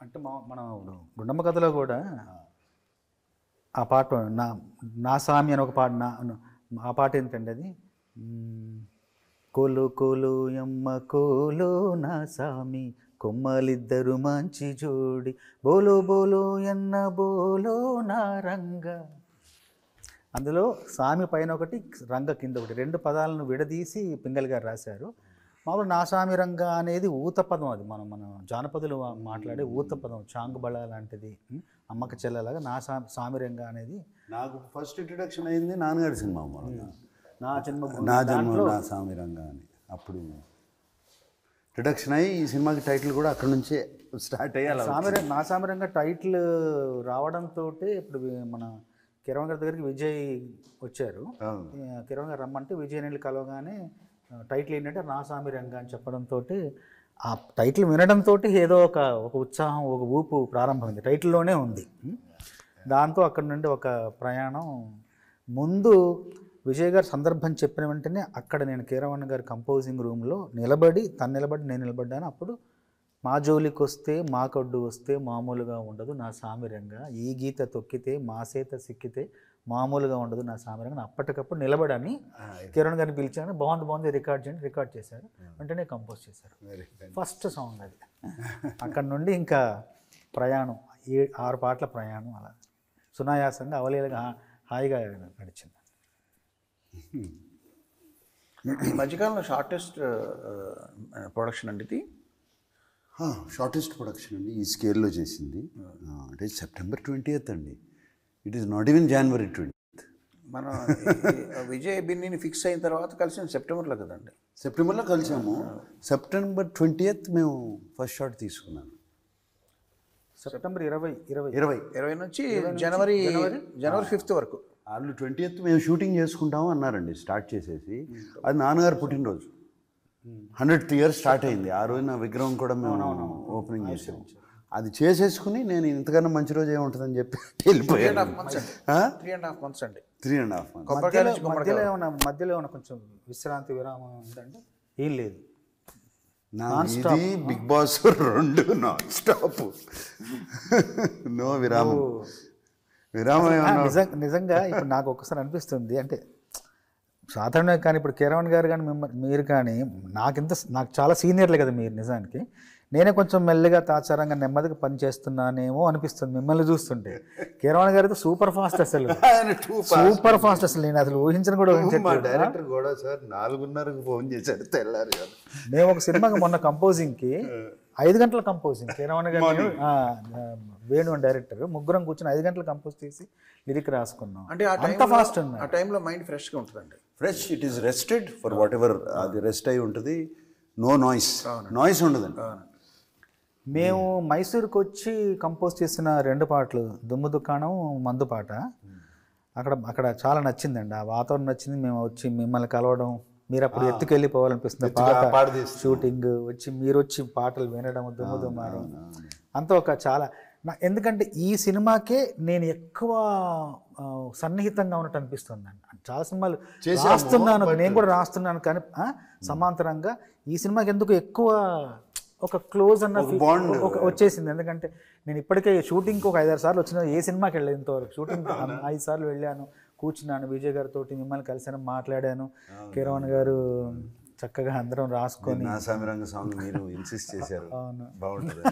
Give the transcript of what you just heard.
అంటే మనం గుండమ్మ కథలో కూడా ఆ పాట నా నా సామి అని ఒక పాట ఆ పాట ఏంటండి అది కోలు కోలు యమ్మ కోలు నా సామి కొమ్మలిద్దరు మంచి జోడి బోలో బోలో ఎన్న బోలో నా రంగ. అందులో సామి పైన ఒకటి రంగ కింద ఒకటి, రెండు పదాలను విడదీసి పింగళి గారు రాశారు. మామూలు నా సామి రంగ అనేది ఊతపదం, అది మన జానపదులు మాట్లాడే ఊతపదం, చాంగుబళ లాంటిది, అమ్మక చెల్లలాగా నా సామి రంగ అనేది. నాకు ఫస్ట్ ఇంట్రడక్షన్ అయింది నాన్నగారి సినిమా నా జన్మ నా సామి రంగ అని. అప్పుడు ఇంట్రడక్షన్ అయ్యి ఈ సినిమాకి టైటిల్ కూడా అక్కడ నుంచే స్టార్ట్ అయ్యాలి. నా సామి రంగ టైటిల్ రావడంతో ఇప్పుడు మన కిరణ్ గారి దగ్గరికి విజయ్ వచ్చారు. కిరణ్ గారు రమ్మంటే విజయ్ నీళ్ళు కలవగానే టైటిల్ ఏంటంటే నా సామి రంగ అని చెప్పడంతో ఆ టైటిల్ వినడంతో ఏదో ఒక ఉత్సాహం, ఒక ఊపు ప్రారంభమైంది. టైటిల్లోనే ఉంది. దాంతో అక్కడ నుండి ఒక ప్రయాణం. ముందు విజయ్ గారు సందర్భం చెప్పిన వెంటనే అక్కడ నేను కీరవాణి గారి కంపోజింగ్ రూమ్లో నిలబడి, తను నిలబడి నేను నిలబడ్డాను. అప్పుడు మా జోలికి వస్తే మా కొడ్డు వస్తే మామూలుగా ఉండదు నా సామిరంగా, ఈ గీత తొక్కితే మా సేత సిక్కితే మామూలుగా ఉండదు నా సామిరంగా. అప్పటికప్పుడు నిలబడని కిరణ్ గారిని పిలిచాను. బాగుంది రికార్డ్ చేయండి, రికార్డ్ చేశారు. వెంటనే కంపోజ్ చేశారు. ఫస్ట్ సాంగ్ అది. అక్కడ నుండి ఇంకా ప్రయాణం 6 పాటల ప్రయాణం అలా సునాయాసంగా అవలీలగా హాయిగా నడిచింది. ఈ మధ్యకాలంలో షార్టెస్ట్ ప్రొడక్షన్ అండి ఇది? షార్టెస్ట్ ప్రొడక్షన్ అండి ఈ స్కేల్లో చేసింది. అంటే September 20th అండి. It is not even January 20th. మనం విజయ్ బిన్నీని ఫిక్స్ అయిన తర్వాత కలిసిన సెప్టెంబర్లో కదండి? సెప్టెంబర్లో కలిసాము. September 20th మేము ఫస్ట్ షాట్ తీసుకున్నాను. సెప్టెంబర్ 20 నుంచి జనవరి 5th వరకు. వాళ్ళు 20th మేము షూటింగ్ చేసుకుంటాము అన్నారండి స్టార్ట్ చేసేసి. అది నాన్నగారు పుట్టినరోజు, 100th year స్టార్ట్ అయింది. ఆ రోజు నా విగ్రహం కూడా మేము ఓపెనింగ్ చేసాము. అది చేసేసుకుని నేను ఇంతకన్నా మంచి రోజు ఏముంటుందని చెప్పి వెళ్ళిపోయాను. 3.5 months అండి. 3.5 months. మధ్యలో ఏమైనా కొంచెం విశ్రాంతి విరామం ఉందంటే ఏం లేదు. ఇది Bigg Boss 2 non stop, no విరామం. నిజంగా ఇప్పుడు నాకు ఒక్కసారి అనిపిస్తుంది, అంటే సాధారణంగా కానీ ఇప్పుడు కిరణ్ గారు కానీ మీరు కానీ నాకు చాలా సీనియర్లే కదా మీరు. నిజానికి నేనే కొంచెం మెల్లిగా తాచారంగా నెమ్మదిగా పని చేస్తున్నానేమో అనిపిస్తుంది మిమ్మల్ని చూస్తుంటే. కిరణ్ గారితో సూపర్ ఫాస్ట్, అసలు సూపర్ ఫాస్ట్. అసలు నేను అసలు ఊహించను కూడా ఊహించట్లేదు. డైరెక్టర్ కూడా సార్ 4:30కు ఫోన్ చేశాడు తెల్లారు. మేము ఒక సినిమాకి మొన్న కంపోజింగ్కి 5 గంటల కంపోజింగ్, కిరణ్ గారు వేణు డైరెక్టర్ ముగ్గురం కూర్చొని 5 గంటలు కంపోజ్ చేసి లిరిక్ రాసుకున్నాం. అంటే అంత ఫాస్ట్ ఉంది. ఆ టైంలో మైండ్ ఫ్రెష్గా ఉంటుందండి. Fresh, it is rested for what ever. అది రెస్ట్ అయి ఉంటుంది. నో నాయిస్ ఉండదండి. మేము మైసూర్కి వచ్చి కంపోజ్ చేసిన 2 పాటలు, దుమ్ము దుకాణం, మందు పాట, అక్కడ చాలా నచ్చిందండి. ఆ వాతావరణం నచ్చింది. మేము వచ్చి మిమ్మల్ని కలవడం, మీరు అప్పుడు ఎత్తుకెళ్ళిపోవాలనిపిస్తుంది పాట షూటింగ్, మీరు వచ్చి పాటలు వినడం, దుమ్ము దుమ్మాడం అంతా ఒక చాలా ఎందుకంటే ఈ సినిమాకే నేను ఎక్కువ సన్నిహితంగా ఉన్నట్టు అనిపిస్తుంది అండి. చాలా సినిమాలు రాస్తున్నాను, నేను కూడా రాస్తున్నాను, కానీ సమాంతరంగా ఈ సినిమాకి ఎందుకు ఎక్కువ ఒక క్లోజ్ అన్న వచ్చేసింది. ఎందుకంటే నేను ఇప్పటికే షూటింగ్కి ఒక 5-6 సార్లు వచ్చిన, ఏ సినిమాకి వెళ్ళలేదు ఇంతవరకు. షూటింగ్ 5 సార్లు వెళ్ళాను, కూర్చున్నాను, విజయ్ గారితో మిమ్మల్ని కలిసాను, మాట్లాడాను. కిరణ్ గారు చక్కగా అందరం రాసుకొని నా సామిరంగ సాంగ్ మీరు ఇన్సిస్ట్ చేశారు, బాగుంటుంది.